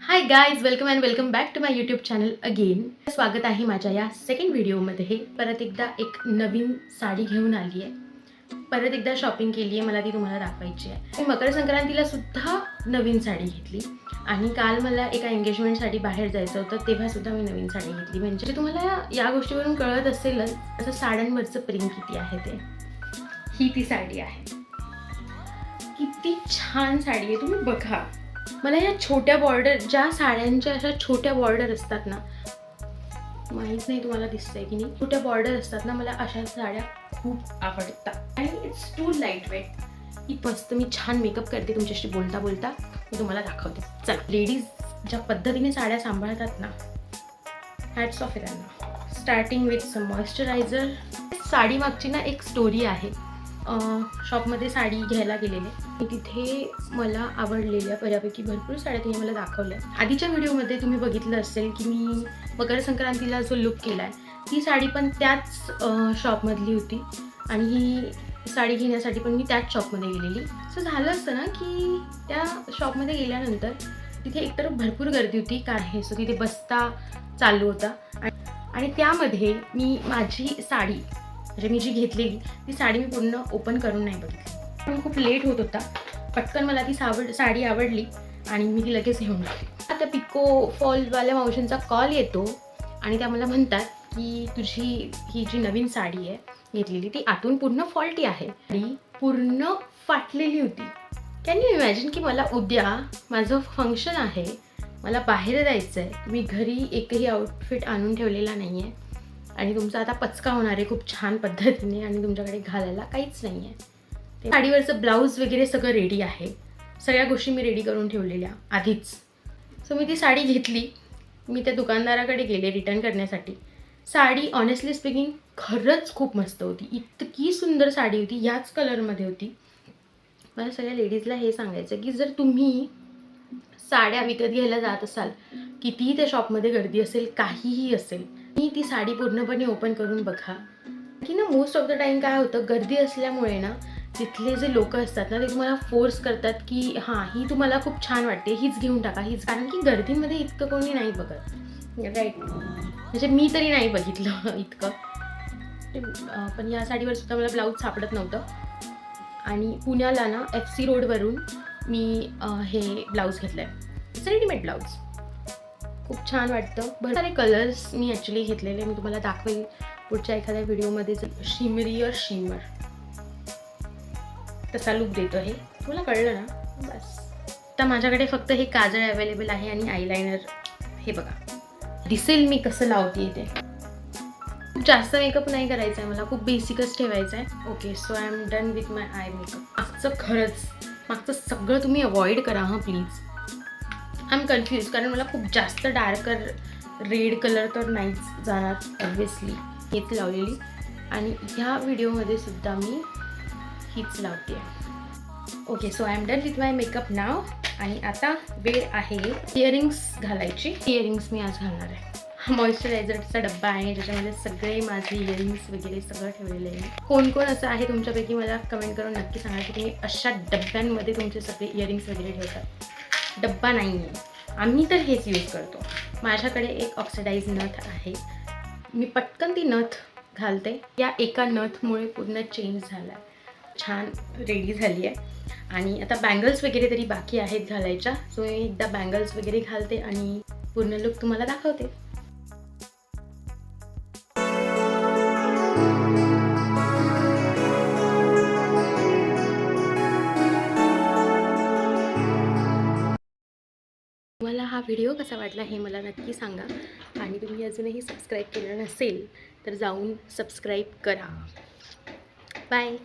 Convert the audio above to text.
High guys, welcome and welcome back to my YouTube channel again. स्वागत आहे माझ्या या सेकंड व्हिडिओमध्ये. परत एकदा एक नवीन साडी घेऊन आली आहे. परत एकदा शॉपिंग केली आहे, मला ती तुम्हाला दाखवायची आहे. मी मकर संक्रांतीला सुद्धा नवीन साडी घेतली आणि काल मला एका एंगेजमेंटसाठी बाहेर जायचं होतं, तेव्हा सुद्धा मी नवीन साडी घेतली. म्हणजे तुम्हाला या गोष्टीवरून कळत असेलच असं साड्यांवरचं प्रेम किती आहे ते. ही ती साडी आहे. किती छान साडी आहे, तुम्ही बघा. मला या छोट्या बॉर्डर, ज्या साड्यांच्या अशा छोट्या बॉर्डर असतात ना, माहीत नाही तुम्हाला दिसतंय की नाही, छोट्या बॉर्डर असतात ना, मला अशा साड्या खूप आवडतात. आणि इट्स टू लाईट वेट. ही मस्त मी छान मेकअप करते तुमच्याशी बोलता बोलता, मी तुम्हाला दाखवते. चला, लेडीज ज्या पद्धतीने साड्या सांभाळतात ना, हॅट्स ऑफ आहे त्यांना. Starting with some moisturizer. Sari मागची ना एक स्टोरी आहे. शॉपमध्ये साडी घ्यायला गेलेले, तिथे मला आवडलेल्या बऱ्यापैकी भरपूर साड्या तिने मला दाखवल्या. आधीच्या व्हिडिओमध्ये तुम्ही बघितलं असेल की मी मकर संक्रांतीला जो लुक केला आहे, ती साडी पण त्याच शॉपमधली होती आणि ही साडी घेण्यासाठी पण मी त्याच शॉपमध्ये गेलेली. असं झालं असतं ना की त्या शॉपमध्ये गेल्यानंतर तिथे एकतर भरपूर गर्दी होती, काय हे सो तिथे बसता चालू होता आणि त्यामध्ये मी माझी साडी, म्हणजे मी जी घेतलेली ती साडी मी पूर्ण ओपन करून नाही बघितली. पण खूप लेट होत होता. पटकन मला ती साडी आवडली आणि मी ती लगेच घेऊन गेली. आता पिको फॉलवाल्या मावशींचा कॉल येतो आणि त्या मला म्हणतात की तुझी ही जी नवीन साडी आहे घेतलेली ती आतून पूर्ण फॉल्टी आहे. ती पूर्ण फाटलेली होती. कॅन यू इमॅजिन की मला उद्या माझं फंक्शन आहे, मला बाहेर जायचं आहे, मी घरी एकही आउटफिट आणून ठेवलेला नाही आहे आणि तुमचा आता पचका होणार आहे खूप छान पद्धतीने आणि तुमच्याकडे घालायला काहीच नाही आहे. ते साडीवरचं ब्लाऊज वगैरे सगळं रेडी आहे, सगळ्या गोष्टी मी रेडी करून ठेवलेल्या आधीच. सो मी ती साडी घेतली. मी त्या दुकानदाराकडे गेले रिटर्न करण्यासाठी. साडी ऑनेस्टली स्पीकिंग खरंच खूप मस्त होती. इतकी सुंदर साडी होती, ह्याच कलरमध्ये होती. मला सगळ्या लेडीजला हे सांगायचं की जर तुम्ही साड्या विकत घ्यायला जात असाल, कितीही त्या शॉपमध्ये गर्दी असेल, काहीही असेल, मी ती साडी पूर्णपणे ओपन करून बघा. की ना मोस्ट ऑफ द टाईम काय होतं, गर्दी असल्यामुळे ना तिथले जे लोक असतात ना ते तुम्हाला फोर्स करतात की हां ही तुम्हाला खूप छान वाटते, हीच घेऊन टाका, हीच. कारण की गर्दीमध्ये इतकं कोणी नाही बघत, राईट. म्हणजे मी तरी नाही बघितलं इतकं. पण या साडीवर सुद्धा मला ब्लाऊज सापडत नव्हतं आणि पुण्याला ना FC रोडवरून मी हे ब्लाऊज घेतलं आहे, रेडीमेड ब्लाऊज. खूप छान वाटतं. बरं सारे कलर्स मी ॲक्च्युली घेतलेले, मी तुम्हाला दाखवेल पुढच्या एखाद्या व्हिडिओमध्ये. शिमरियर शिमर तसा लुक देतो आहे, तुला कळलं ना. बस आता माझ्याकडे फक्त हे काजळ अवेलेबल आहे आणि आयलायनर. हे बघा, दिसेल मी कसं लावते ते. खूप जास्त मेकअप नाही करायचा आहे मला, खूप बेसिकच ठेवायचं आहे. Okay, so I am done with my eye makeup. मागचं सगळं तुम्ही अवॉइड करा हां प्लीज. आय एम कन्फ्यूज, कारण मला खूप जास्त डार्कर रेड कलर तर नाहीच जाणार ऑब्व्हियसली. हेच लावलेली आणि ह्या व्हिडिओमध्ये सुद्धा मी हीच लावते आहे. Okay, so I am done with my makeup now. आणि आता वेळ आहे इयरिंग्स घालायची. इयरिंग्स मी आज घालणार आहे. हा मॉइश्चरायझरचा डब्बा आहे, ज्याच्यामध्ये सगळे माझे इयरिंग्स वगैरे सगळं ठेवलेलं आहे. कोण कोण असं आहे तुमच्यापैकी मला कमेंट करून नक्की सांगा की तुम्ही अशा डब्यांमध्ये तुमचे सगळे इयरिंग्स वगैरे ठेवतात. डब्बा नाही आहे, आम्ही तर हेच यूज करतो. माझ्याकडे एक ऑक्सिडाइज नथ आहे, मी पटकन ती नथ घालते. या एका नथमुळे पूर्ण चेंज झाला, छान रेडी झाली आहे. आणि आता बँगल्स वगैरे तरी बाकी आहेत घालायच्या. सो मी एकदा बँगल्स वगैरे घालते आणि पूर्ण लुक तुम्हाला दाखवते. तुम्हाला हा व्हिडिओ कसा वाटला हे मला नक्की सांगा आणि तुम्ही अजूनही सबस्क्राईब केलं नसेल तर जाऊन सबस्क्राईब करा. बाय.